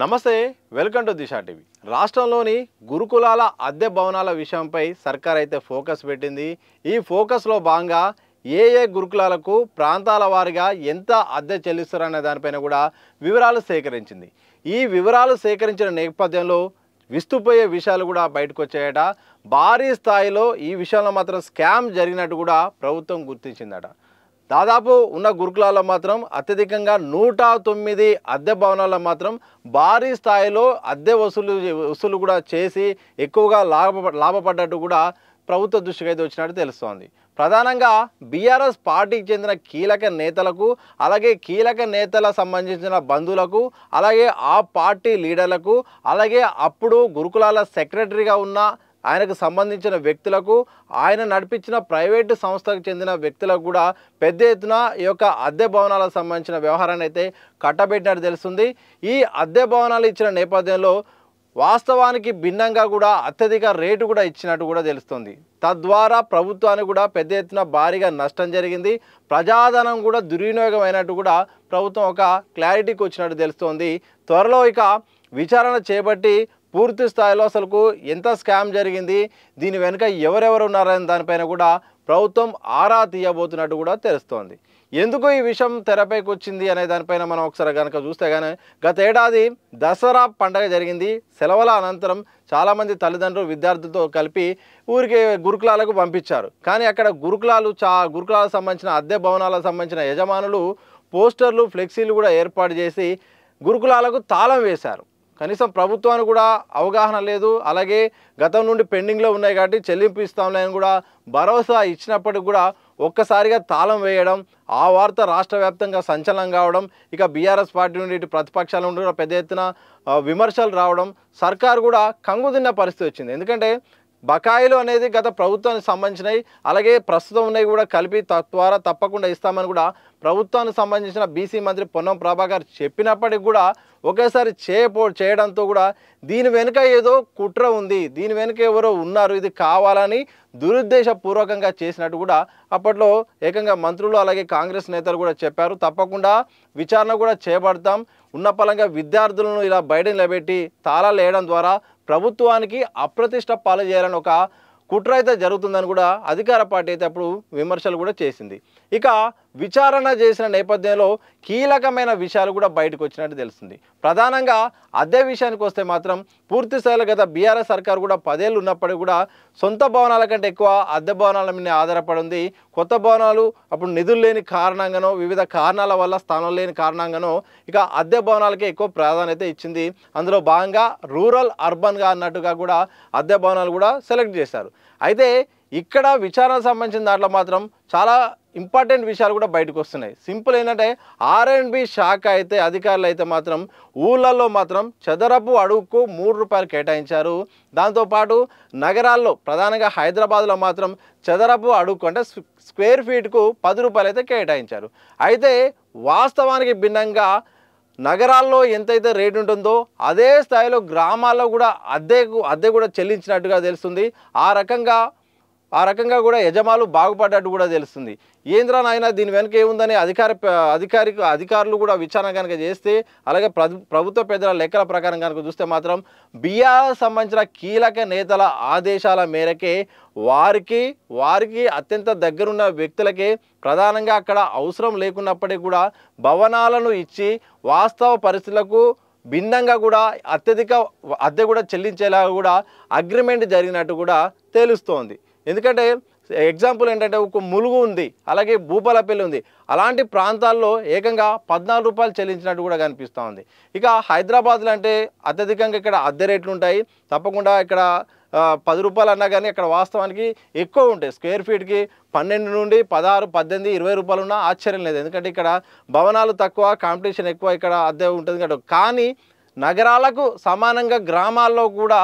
నమస్తే welcome to Disha TV. రాష్ట్రంలోని గురుకులాల అద్దె భవనాల విషయంపై సర్కార్ అయితే ఫోకస్ పెట్టింది. ఈ ఫోకస్లో భాగంగా ఏ గురుకులాలకు ప్రాంతాల వారీగా ఎంత అద్దె చెల్లిస్తారనే దానిపైన కూడా వివరాలు సేకరించింది. ఈ వివరాలు సేకరించిన నేపథ్యంలో విస్తుపోయే విషయాలు కూడా బయటకు వచ్చాయట. భారీ స్థాయిలో ఈ విషయంలో మాత్రం స్కామ్ జరిగినట్టు కూడా ప్రభుత్వం గుర్తించిందట. దాదాపు ఉన్న గురుకులాల్లో మాత్రం అత్యధికంగా 109 అద్దె భవనాల్లో మాత్రం భారీ స్థాయిలో అద్దె వసూలు కూడా చేసి ఎక్కువగా లాభపడ్డట్టు కూడా ప్రభుత్వ దృష్టికి అయితే వచ్చినట్టు తెలుస్తోంది. ప్రధానంగా బీఆర్ఎస్ పార్టీకి చెందిన కీలక నేతలకు, అలాగే కీలక నేతల సంబంధించిన బంధువులకు, అలాగే ఆ పార్టీ లీడర్లకు, అలాగే అప్పుడు గురుకులాల సెక్రటరీగా ఉన్న ఆయనకు సంబంధించిన వ్యక్తులకు, ఆయన నడిపించిన ప్రైవేటు సంస్థకు చెందిన వ్యక్తులకు కూడా పెద్ద ఎత్తున ఈ యొక్క అద్దె భవనాలకు సంబంధించిన వ్యవహారాన్ని అయితే కట్టబెట్టినట్టు తెలుస్తుంది. ఈ అద్దె భవనాలు ఇచ్చిన నేపథ్యంలో వాస్తవానికి భిన్నంగా కూడా అత్యధిక రేటు కూడా ఇచ్చినట్టు కూడా తెలుస్తుంది. తద్వారా ప్రభుత్వానికి కూడా పెద్ద ఎత్తున భారీగా నష్టం జరిగింది. ప్రజాధనం కూడా దుర్వినియోగం అయినట్టు కూడా ప్రభుత్వం ఒక క్లారిటీకి వచ్చినట్టు తెలుస్తోంది. త్వరలో ఇక విచారణ చేపట్టి పూర్తి స్థాయిలో అసలుకు ఎంత స్కామ్ జరిగింది, దీని వెనుక ఎవరెవరు ఉన్నారనే దానిపైన కూడా ప్రభుత్వం ఆరా తీయబోతున్నట్టు కూడా తెలుస్తోంది. ఎందుకు ఈ విషయం తెరపైకి వచ్చింది అనే దానిపైన మనం ఒకసారి కనుక చూస్తే కానీ గత ఏడాది దసరా పండగ జరిగింది. సెలవుల అనంతరం చాలామంది తల్లిదండ్రులు విద్యార్థులతో కలిపి ఊరికి గురుకులాలకు పంపించారు. కానీ అక్కడ గురుకులాలకు సంబంధించిన అద్దె భవనాలకు సంబంధించిన యజమానులు పోస్టర్లు, ఫ్లెక్సీలు కూడా ఏర్పాటు చేసి గురుకులాలకు తాళం వేశారు. కనీసం ప్రభుత్వానికి కూడా అవగాహన లేదు. అలాగే గతం నుండి పెండింగ్లో ఉన్నాయి కాబట్టి చెల్లింపు ఇస్తాంలే అని కూడా భరోసా ఇచ్చినప్పటికి కూడా ఒక్కసారిగా తాళం వేయడం, ఆ వార్త రాష్ట్ర వ్యాప్తంగా సంచలనం కావడం, ఇక బీఆర్ఎస్ పార్టీ నుండి ఇటు ప్రతిపక్షాల నుండి కూడా పెద్ద ఎత్తున విమర్శలు రావడం, సర్కారు కూడా కంగుదిన్న పరిస్థితి వచ్చింది. ఎందుకంటే బకాయిలు అనేది గత ప్రభుత్వానికి సంబంధించినవి, అలాగే ప్రస్తుతం ఉన్నవి కూడా కలిపి ద్వారా తప్పకుండా ఇస్తామని కూడా ప్రభుత్వానికి సంబంధించిన బీసీ మంత్రి పొన్నం ప్రభాకర్ చెప్పినప్పటికి కూడా ఒకేసారి చేయడంతో కూడా దీని వెనుక ఏదో కుట్ర ఉంది, దీని వెనుక ఎవరో ఉన్నారు, ఇది కావాలని దురుద్దేశపూర్వకంగా చేసినట్టు కూడా అప్పట్లో ఏకంగా మంత్రులు అలాగే కాంగ్రెస్ నేతలు కూడా చెప్పారు. తప్పకుండా విచారణ కూడా చేపడతాం, ఉన్న పలంగా విద్యార్థులను ఇలా బయట నిలబెట్టి తాళాలు వేయడం ద్వారా ప్రభుత్వానికి అప్రతిష్ట పాలు చేయాలని ఒక కుట్ర అయితే జరుగుతుందని కూడా అధికార పార్టీ అయితే అప్పుడు విమర్శలు కూడా చేసింది. ఇక విచారణ చేసిన నేపథ్యంలో కీలకమైన విషయాలు కూడా బయటకు వచ్చినట్టు తెలుస్తుంది. ప్రధానంగా అద్దె విషయానికి వస్తే మాత్రం పూర్తి స్థాయిలో గత బీఆర్ఎస్ సర్కారు కూడా 10 ఏళ్ళు ఉన్నప్పటికీ కూడా సొంత భవనాల కంటే ఎక్కువ అద్దె భవనాల మీద ఆధారపడి ఉంది. కొత్త భవనాలు అప్పుడు నిధులు లేని కారణంగానో, వివిధ కారణాల వల్ల స్థానం లేని కారణంగానో ఇక అద్దె భవనాలకే ఎక్కువ ప్రాధాన్యత ఇచ్చింది. అందులో భాగంగా రూరల్ అర్బన్గా అన్నట్టుగా కూడా అద్దె భవనాలు కూడా సెలెక్ట్ చేశారు. అయితే ఇక్కడ విచారణ సంబంధించిన దాంట్లో మాత్రం చాలా ఇంపార్టెంట్ విషయాలు కూడా బయటకు వస్తున్నాయి. సింపుల్ ఏంటంటే R&B శాఖ అయితే అధికారులు అయితే మాత్రం ఊళ్ళల్లో మాత్రం చదరపు అడుగుకు 3 రూపాయలు కేటాయించారు. దాంతోపాటు నగరాల్లో ప్రధానంగా హైదరాబాద్లో మాత్రం చదరపు అడుగు అంటే స్క్వేర్ ఫీట్కు 10 రూపాయలు అయితే కేటాయించారు. అయితే వాస్తవానికి భిన్నంగా నగరాల్లో ఎంతైతే రేటు ఉంటుందో అదే స్థాయిలో గ్రామాల్లో కూడా అద్దె కూడా చెల్లించినట్టుగా తెలుస్తుంది. ఆ రకంగా కూడా యజమానులు బాగుపడ్డట్టు కూడా తెలుస్తుంది. ఏంద్రా నాయన దీని వెనుక ఏముందని అధికారులు కూడా విచారణ కనుక చేస్తే, అలాగే ప్రభుత్వ పెద్దల లెక్కల ప్రకారం కనుక చూస్తే మాత్రం బీఆర్ఎస్ సంబంధించిన కీలక నేతల ఆదేశాల మేరకే వారికి అత్యంత దగ్గరున్న వ్యక్తులకే ప్రధానంగా అక్కడ అవసరం లేకున్నప్పటికీ కూడా భవనాలను ఇచ్చి వాస్తవ పరిస్థితులకు భిన్నంగా కూడా అత్యధిక అద్దె కూడా చెల్లించేలాగా కూడా అగ్రిమెంట్ జరిగినట్టు కూడా తెలుస్తోంది. ఎందుకంటే ఎగ్జాంపుల్ ఏంటంటే ఒక ములుగు ఉంది, అలాగే భూపాలపల్లి ఉంది, అలాంటి ప్రాంతాల్లో ఏకంగా 14 రూపాయలు చెల్లించినట్టు కూడా కనిపిస్తూ ఉంది. ఇక హైదరాబాద్లో అంటే అత్యధికంగా ఇక్కడ అద్దె రేట్లు ఉంటాయి. తప్పకుండా ఇక్కడ 10 రూపాయలు అన్నా కానీ అక్కడ వాస్తవానికి ఎక్కువ ఉంటాయి. స్క్వేర్ ఫీట్కి 12 నుండి 16, 18, 20 రూపాయలు ఉన్నా ఆశ్చర్యం లేదు. ఎందుకంటే ఇక్కడ భవనాలు తక్కువ, కాంపిటీషన్ ఎక్కువ, ఇక్కడ అద్దె ఉంటుంది కదా. కానీ నగరాలకు సమానంగా గ్రామాల్లో కూడా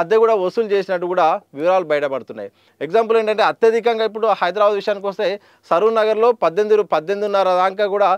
అద్దె కూడా వసూలు చేసినట్టు కూడా వివరాలు బయటపడుతున్నాయి. ఎగ్జాంపుల్ ఏంటంటే అత్యధికంగా ఇప్పుడు హైదరాబాద్ విషయానికి వస్తే సరూర్ నగర్లో 18.5 దాకా కూడా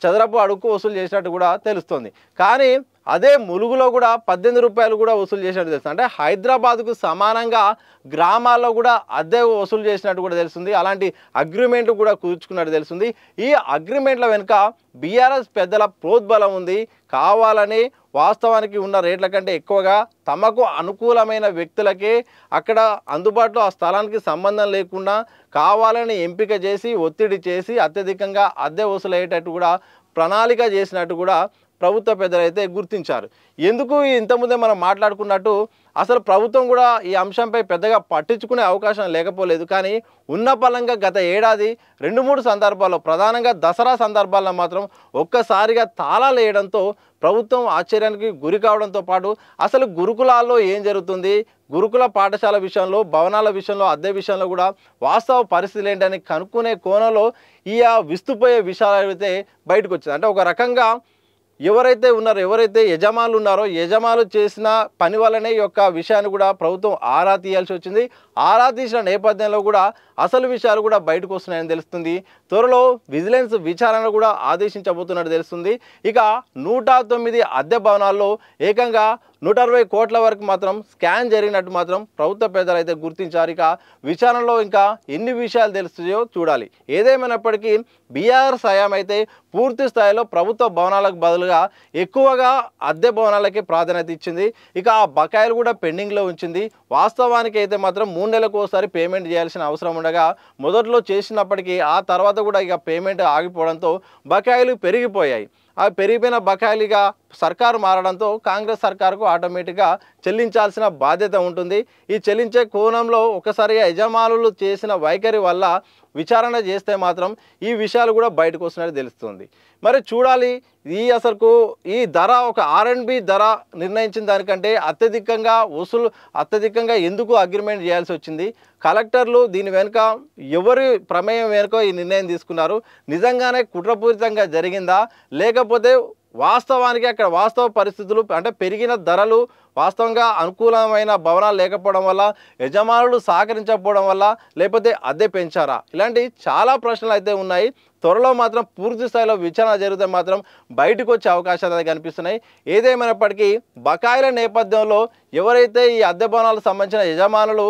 చదరపు అడుగు వసూలు చేసినట్టు కూడా తెలుస్తుంది. కానీ అదే ములుగులో కూడా 18 రూపాయలు కూడా వసూలు చేసినట్టు తెలుస్తుంది. అంటే హైదరాబాద్కు సమానంగా గ్రామాల్లో కూడా అద్దె వసూలు చేసినట్టు కూడా తెలుస్తుంది. అలాంటి అగ్రిమెంట్లు కూడా కుదుర్చుకున్నట్టు తెలుస్తుంది. ఈ అగ్రిమెంట్ల వెనుక బీఆర్ఎస్ పెద్దల ప్రోద్బలం ఉంది. కావాలని వాస్తవానికి ఉన్న రేట్ల కంటే ఎక్కువగా తమకు అనుకూలమైన వ్యక్తులకే అక్కడ అందుబాటులో ఆ స్థలానికి సంబంధం లేకుండా కావాలని ఎంపిక చేసి ఒత్తిడి చేసి అత్యధికంగా అద్దె వసూలయ్యేటట్టు కూడా ప్రణాళిక చేసినట్టు కూడా ప్రభుత్వ పెద్దలు అయితే గుర్తించారు. ఎందుకు ఇంతకుముందే మనం మాట్లాడుకున్నట్టు అసలు ప్రభుత్వం కూడా ఈ అంశంపై పెద్దగా పట్టించుకునే అవకాశం లేకపోలేదు. కానీ ఉన్న పలంగా గత ఏడాది 2-3 సందర్భాల్లో ప్రధానంగా దసరా సందర్భాల్లో మాత్రం ఒక్కసారిగా తాళాలు వేయడంతో ప్రభుత్వం ఆశ్చర్యానికి గురి కావడంతో పాటు అసలు గురుకులాల్లో ఏం జరుగుతుంది, గురుకుల పాఠశాల విషయంలో, భవనాల విషయంలో, అద్దె విషయంలో కూడా వాస్తవ పరిస్థితులు ఏంటని కనుక్కునే కోణంలో ఈ విస్తుపోయే విషయాలు అయితే బయటకు వచ్చింది. అంటే ఒక రకంగా ఎవరైతే ఉన్నారో, ఎవరైతే యజమానులు ఉన్నారో, యజమానులు చేసిన పని వల్లనే ఈ యొక్క విషయాన్ని కూడా ప్రభుత్వం ఆరా తీయాల్సి వచ్చింది. ఆరా తీసిన నేపథ్యంలో కూడా అసలు విషయాలు కూడా బయటకు వస్తున్నాయని తెలుస్తుంది. త్వరలో విజిలెన్స్ విచారణ కూడా ఆదేశించబోతున్నట్టు తెలుస్తుంది. ఇక 109 అద్దె భవనాల్లో ఏకంగా 160 కోట్ల వరకు మాత్రం స్కామ్ జరిగినట్టు మాత్రం ప్రభుత్వ పెద్దలు అయితే గుర్తించారు. ఇక విచారణలో ఇంకా ఎన్ని విషయాలు తెలుస్తాయో చూడాలి. ఏదేమైనప్పటికీ బీఆర్ఎస్ హయాం అయితే పూర్తి స్థాయిలో ప్రభుత్వ భవనాలకు బదులుగా ఎక్కువగా అద్దె భవనాలకే ప్రాధాన్యత ఇచ్చింది. ఇక ఆ బకాయిలు కూడా పెండింగ్లో ఉంచింది. వాస్తవానికి అయితే మాత్రం 3 నెలలకు ఒకసారి పేమెంట్ చేయాల్సిన అవసరం ఉండగా మొదట్లో చేసినప్పటికీ ఆ తర్వాత కూడా ఇక పేమెంట్ ఆగిపోవడంతో బకాయిలు పెరిగిపోయాయి. ఆ పెరిగిపోయిన బకాయిలుగా సర్కారు మారడంతో కాంగ్రెస్ సర్కారుకు ఆటోమేటిక్గా చెల్లించాల్సిన బాధ్యత ఉంటుంది. ఈ చెల్లించే కోణంలో ఒకసారిగా యజమానులు చేసిన వైఖరి వల్ల విచారణ చేస్తే మాత్రం ఈ విషయాలు కూడా బయటకు వస్తున్నట్టు తెలుస్తుంది. మరి చూడాలి అసలుకు ఈ ధర ఒక R&B ధర నిర్ణయించిన దానికంటే అత్యధికంగా ఎందుకు అగ్రిమెంట్ చేయాల్సి వచ్చింది? కలెక్టర్లు దీని వెనుక ఎవరి ప్రమేయం వెనుక ఈ నిర్ణయం తీసుకున్నారు? నిజంగానే కుట్రపూరితంగా జరిగిందా, లేకపోతే వాస్తవానికి అక్కడ వాస్తవ పరిస్థితులు అంటే పెరిగిన ధరలు వాస్తవంగా అనుకూలమైన భవనాలు లేకపోవడం వల్ల, యజమానులు సహకరించకపోవడం వల్ల, లేకపోతే అద్దె పెంచారా? ఇలాంటి చాలా ప్రశ్నలు అయితే ఉన్నాయి. త్వరలో మాత్రం పూర్తి స్థాయిలో విచారణ జరిగితే మాత్రం బయటకు వచ్చే అవకాశాలు అయితే కనిపిస్తున్నాయి. ఏదేమైనప్పటికీ బకాయిల నేపథ్యంలో ఎవరైతే ఈ అద్దె భవనాలకు సంబంధించిన యజమానులు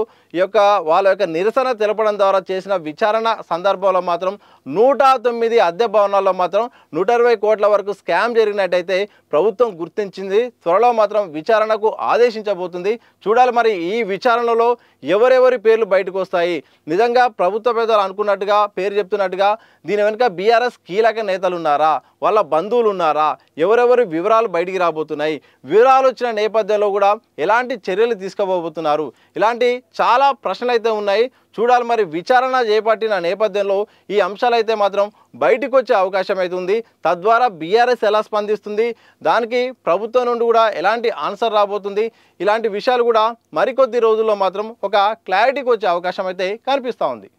వాళ్ళ యొక్క నిరసన తెలపడం ద్వారా చేసిన విచారణ సందర్భంలో మాత్రం 109 అద్దె భవనాల్లో మాత్రం 120 కోట్ల వరకు స్కామ్ జరిగినట్టయితే ప్రభుత్వం గుర్తించింది. త్వరలో మాత్రం విచారణకు ఆదేశించబోతుంది. చూడాలి మరి ఈ విచారణలో ఎవరెవరి పేర్లు బయటకు వస్తాయి. నిజంగా ప్రభుత్వ పెద్దలు అనుకున్నట్టుగా పేరు చెప్తున్నట్టుగా దీని వెనుక బీఆర్ఎస్ కీలక నేతలు ఉన్నారా, వాళ్ళ బంధువులు ఉన్నారా, ఎవరెవరి వివరాలు బయటికి రాబోతున్నాయి, వివరాలు వచ్చిన నేపథ్యంలో కూడా ఎలాంటి చర్యలు తీసుకోబోతున్నారు, ఇలాంటి చాలా ప్రశ్నలు అయితే ఉన్నాయి. చూడాలి మరి విచారణ చేపట్టిన నేపథ్యంలో ఈ అంశాలు అయితే మాత్రం బయటకు వచ్చే అవకాశం అయితే ఉంది. తద్వారా బీఆర్ఎస్ ఎలా స్పందిస్తుంది, దానికి ప్రభుత్వం నుండి కూడా ఎలాంటి ఆన్సర్ రాబోతుంది, ఇలాంటి విషయాలు కూడా మరికొద్ది రోజుల్లో మాత్రం ఒక క్లారిటీకి వచ్చే అవకాశం అయితే కనిపిస్తూ ఉంది.